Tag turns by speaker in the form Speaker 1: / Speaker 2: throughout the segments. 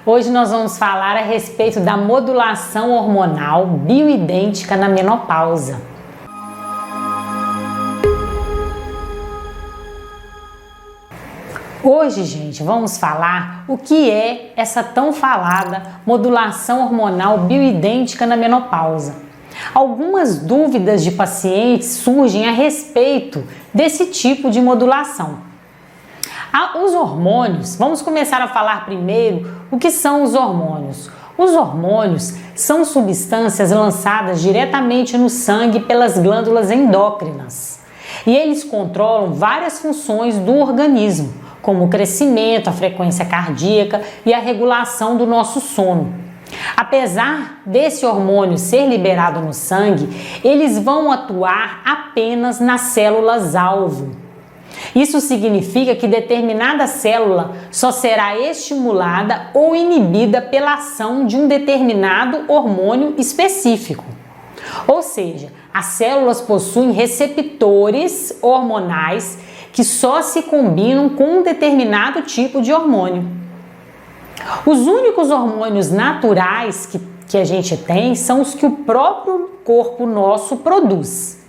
Speaker 1: Hoje nós vamos falar a respeito da modulação hormonal bioidêntica na menopausa. Hoje, gente, vamos falar o que é essa tão falada modulação hormonal bioidêntica na menopausa. Algumas dúvidas de pacientes surgem a respeito desse tipo de modulação. Os hormônios, vamos começar a falar primeiro o que são os hormônios. Os hormônios são substâncias lançadas diretamente no sangue pelas glândulas endócrinas e eles controlam várias funções do organismo, como o crescimento, a frequência cardíaca e a regulação do nosso sono. Apesar desse hormônio ser liberado no sangue, eles vão atuar apenas nas células-alvo. Isso significa que determinada célula só será estimulada ou inibida pela ação de um determinado hormônio específico. Ou seja, as células possuem receptores hormonais que só se combinam com um determinado tipo de hormônio. Os únicos hormônios naturais que a gente tem são os que o próprio corpo nosso produz.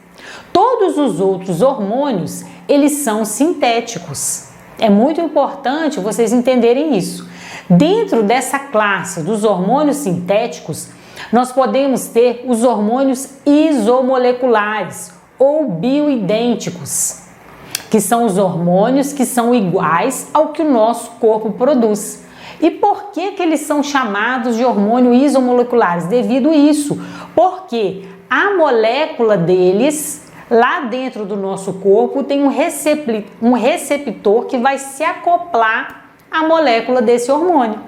Speaker 1: Todos os outros hormônios, eles são sintéticos. É muito importante vocês entenderem isso. Dentro dessa classe dos hormônios sintéticos, nós podemos ter os hormônios isomoleculares ou bioidênticos, que são os hormônios que são iguais ao que o nosso corpo produz. E por que eles são chamados de hormônios isomoleculares? Devido a isso, porque a molécula deles lá dentro do nosso corpo tem um receptor que vai se acoplar à molécula desse hormônio.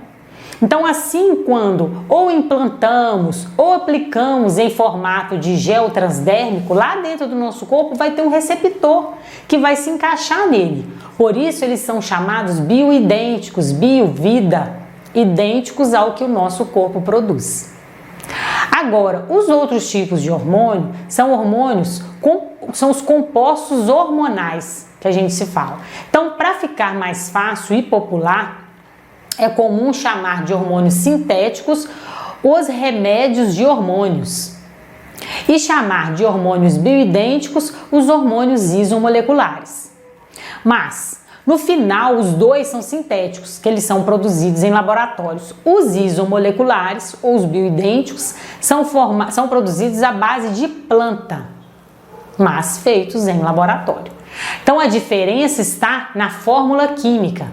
Speaker 1: Então, assim, quando ou implantamos ou aplicamos em formato de gel transdérmico, lá dentro do nosso corpo vai ter um receptor que vai se encaixar nele. Por isso, eles são chamados bioidênticos, biovida, idênticos ao que o nosso corpo produz. Agora, os outros tipos de hormônio são os compostos hormonais que a gente se fala. Então, para ficar mais fácil e popular, é comum chamar de hormônios sintéticos os remédios de hormônios e chamar de hormônios bioidênticos os hormônios isomoleculares. Mas, no final, os dois são sintéticos, que eles são produzidos em laboratórios. Os isomoleculares, ou os bioidênticos, são produzidos à base de planta, mas feitos em laboratório. Então, a diferença está na fórmula química.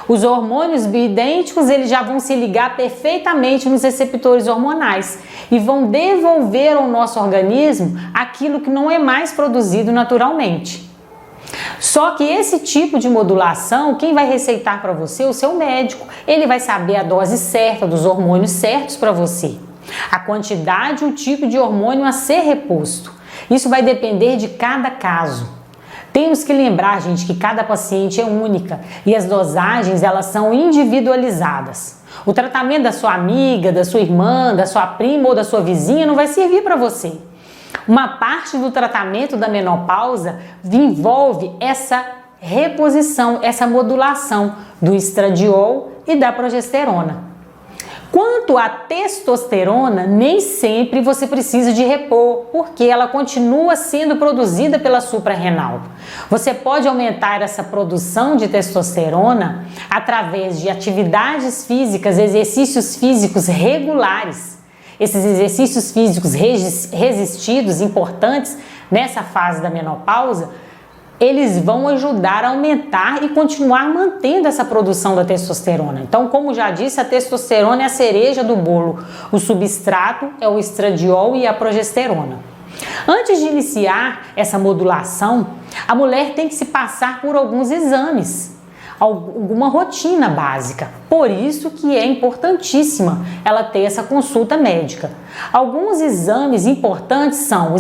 Speaker 1: Os hormônios bioidênticos, eles já vão se ligar perfeitamente nos receptores hormonais e vão devolver ao nosso organismo aquilo que não é mais produzido naturalmente. Só que esse tipo de modulação, quem vai receitar para você é o seu médico. Ele vai saber a dose certa dos hormônios certos para você, a quantidade e o tipo de hormônio a ser reposto. Isso vai depender de cada caso. Temos que lembrar, gente, que cada paciente é única e as dosagens, elas são individualizadas. O tratamento da sua amiga, da sua irmã, da sua prima ou da sua vizinha não vai servir para você. Uma parte do tratamento da menopausa envolve essa reposição, essa modulação do estradiol e da progesterona. Quanto à testosterona, nem sempre você precisa de repor, porque ela continua sendo produzida pela suprarrenal. Você pode aumentar essa produção de testosterona através de atividades físicas, exercícios físicos regulares. Esses exercícios físicos resistidos, importantes nessa fase da menopausa, eles vão ajudar a aumentar e continuar mantendo essa produção da testosterona. Então, como já disse, a testosterona é a cereja do bolo. O substrato é o estradiol e a progesterona. Antes de iniciar essa modulação, a mulher tem que se passar por alguns exames, alguma rotina básica. Por isso que é importantíssima ela ter essa consulta médica. Alguns exames importantes são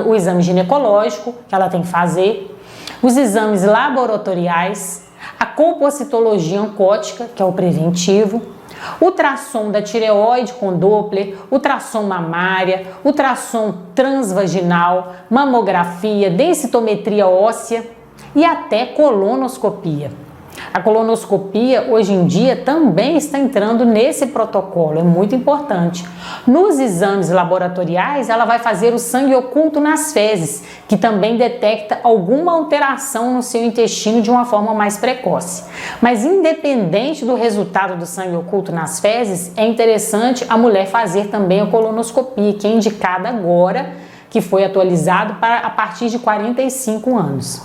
Speaker 1: o exame ginecológico, que ela tem que fazer, os exames laboratoriais, a colpocitologia oncótica, que é o preventivo, ultrassom da tireoide com Doppler, ultrassom mamária, ultrassom transvaginal, mamografia, densitometria óssea e até colonoscopia. A colonoscopia, hoje em dia, também está entrando nesse protocolo, é muito importante. Nos exames laboratoriais, ela vai fazer o sangue oculto nas fezes, que também detecta alguma alteração no seu intestino de uma forma mais precoce. Mas independente do resultado do sangue oculto nas fezes, é interessante a mulher fazer também a colonoscopia, que é indicada agora, que foi atualizado para a partir de 45 anos.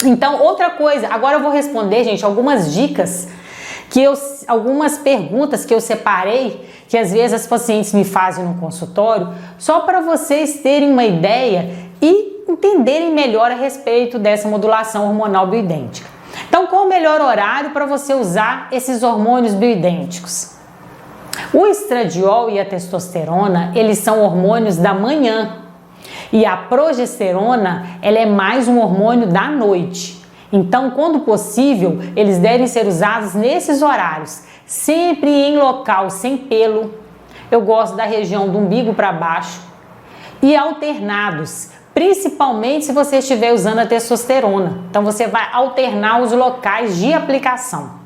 Speaker 1: Então, outra coisa, agora eu vou responder, gente, algumas dicas, algumas perguntas que eu separei, que às vezes as pacientes me fazem no consultório, só para vocês terem uma ideia e entenderem melhor a respeito dessa modulação hormonal bioidêntica. Então, qual o melhor horário para você usar esses hormônios bioidênticos? O estradiol e a testosterona, eles são hormônios da manhã. E a progesterona, ela é mais um hormônio da noite. Então, quando possível, eles devem ser usados nesses horários, sempre em local sem pelo. Eu gosto da região do umbigo para baixo. E alternados, principalmente se você estiver usando a testosterona. Então, você vai alternar os locais de aplicação.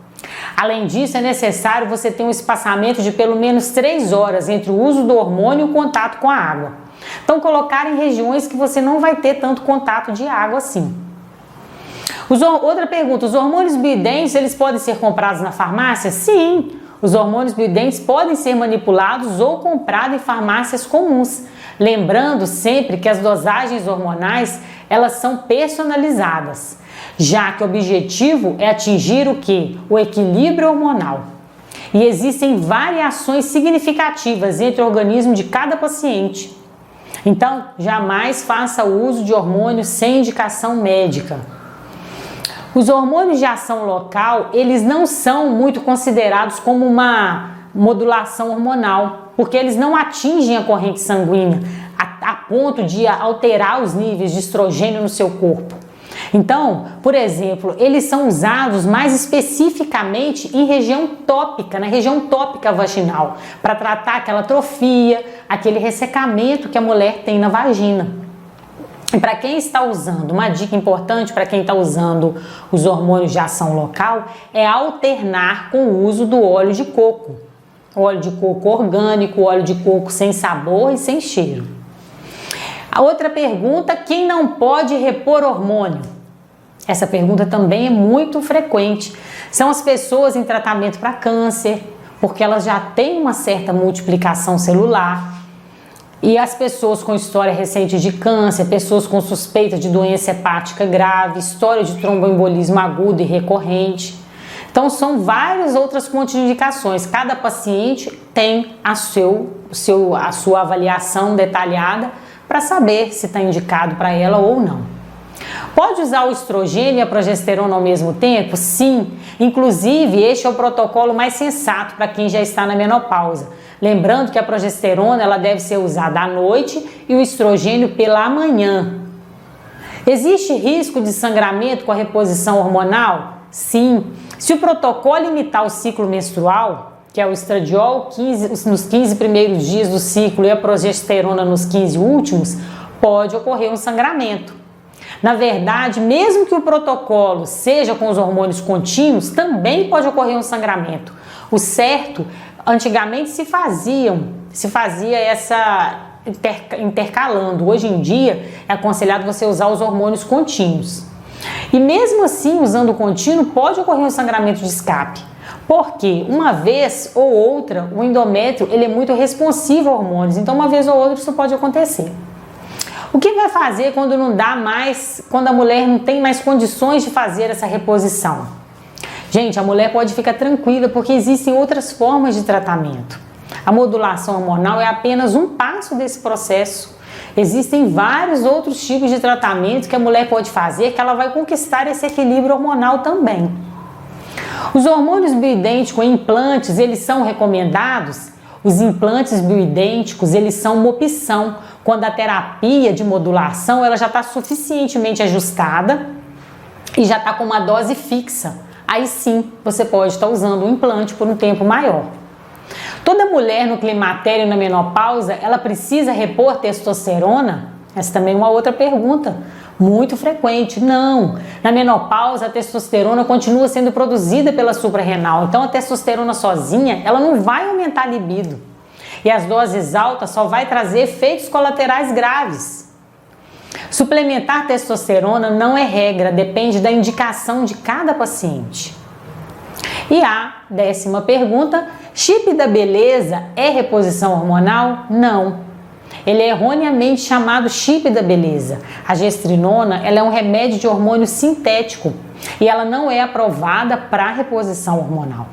Speaker 1: Além disso, é necessário você ter um espaçamento de pelo menos 3 horas entre o uso do hormônio e o contato com a água. Então, colocar em regiões que você não vai ter tanto contato de água assim. Outra pergunta, os hormônios bioidênticos, eles podem ser comprados na farmácia? Sim, os hormônios bioidênticos podem ser manipulados ou comprados em farmácias comuns. Lembrando sempre que as dosagens hormonais, elas são personalizadas, já que o objetivo é atingir o quê? O equilíbrio hormonal. E existem variações significativas entre o organismo de cada paciente. Então, jamais faça uso de hormônios sem indicação médica. Os hormônios de ação local, eles não são muito considerados como uma modulação hormonal, porque eles não atingem a corrente sanguínea a ponto de alterar os níveis de estrogênio no seu corpo. Então, por exemplo, eles são usados mais especificamente em região tópica, na região tópica vaginal, para tratar aquela atrofia, aquele ressecamento que a mulher tem na vagina. E para quem está usando, uma dica importante para quem está usando os hormônios de ação local é alternar com o uso do óleo de coco. Óleo de coco orgânico, óleo de coco sem sabor e sem cheiro. A outra pergunta, quem não pode repor hormônio? Essa pergunta também é muito frequente. São as pessoas em tratamento para câncer, porque elas já têm uma certa multiplicação celular. E as pessoas com história recente de câncer, pessoas com suspeita de doença hepática grave, história de tromboembolismo agudo e recorrente. Então, são várias outras contraindicações. Cada paciente tem a sua avaliação detalhada para saber se está indicado para ela ou não. Pode usar o estrogênio e a progesterona ao mesmo tempo? Sim, inclusive este é o protocolo mais sensato para quem já está na menopausa. Lembrando que a progesterona ela deve ser usada à noite e o estrogênio pela manhã. Existe risco de sangramento com a reposição hormonal? Sim. Se o protocolo limitar o ciclo menstrual, que é o estradiol nos 15 primeiros dias do ciclo e a progesterona nos 15 últimos, pode ocorrer um sangramento. Na verdade, mesmo que o protocolo seja com os hormônios contínuos, também pode ocorrer um sangramento. O certo, antigamente se fazia essa intercalando. Hoje em dia é aconselhado você usar os hormônios contínuos. E mesmo assim, usando o contínuo, pode ocorrer um sangramento de escape. Porque uma vez ou outra, o endométrio ele é muito responsivo a hormônios, então uma vez ou outra isso pode acontecer. O que vai fazer quando não dá mais, quando a mulher não tem mais condições de fazer essa reposição? Gente, a mulher pode ficar tranquila porque existem outras formas de tratamento. A modulação hormonal é apenas um passo desse processo. Existem vários outros tipos de tratamento que a mulher pode fazer que ela vai conquistar esse equilíbrio hormonal também. Os hormônios bioidênticos em implantes, eles são recomendados? Os implantes bioidênticos, eles são uma opção quando a terapia de modulação ela já está suficientemente ajustada e já está com uma dose fixa. Aí sim, você pode estar usando o implante por um tempo maior. Toda mulher no climatério e na menopausa, ela precisa repor testosterona? Essa também é uma outra pergunta. Muito frequente. Não. Na menopausa, a testosterona continua sendo produzida pela suprarrenal. Então, a testosterona sozinha, ela não vai aumentar a libido. E as doses altas só vai trazer efeitos colaterais graves. Suplementar testosterona não é regra, depende da indicação de cada paciente. E a 10ª pergunta, chip da beleza é reposição hormonal? Não. Ele é erroneamente chamado chip da beleza. A gestrinona, ela é um remédio de hormônio sintético e ela não é aprovada para reposição hormonal.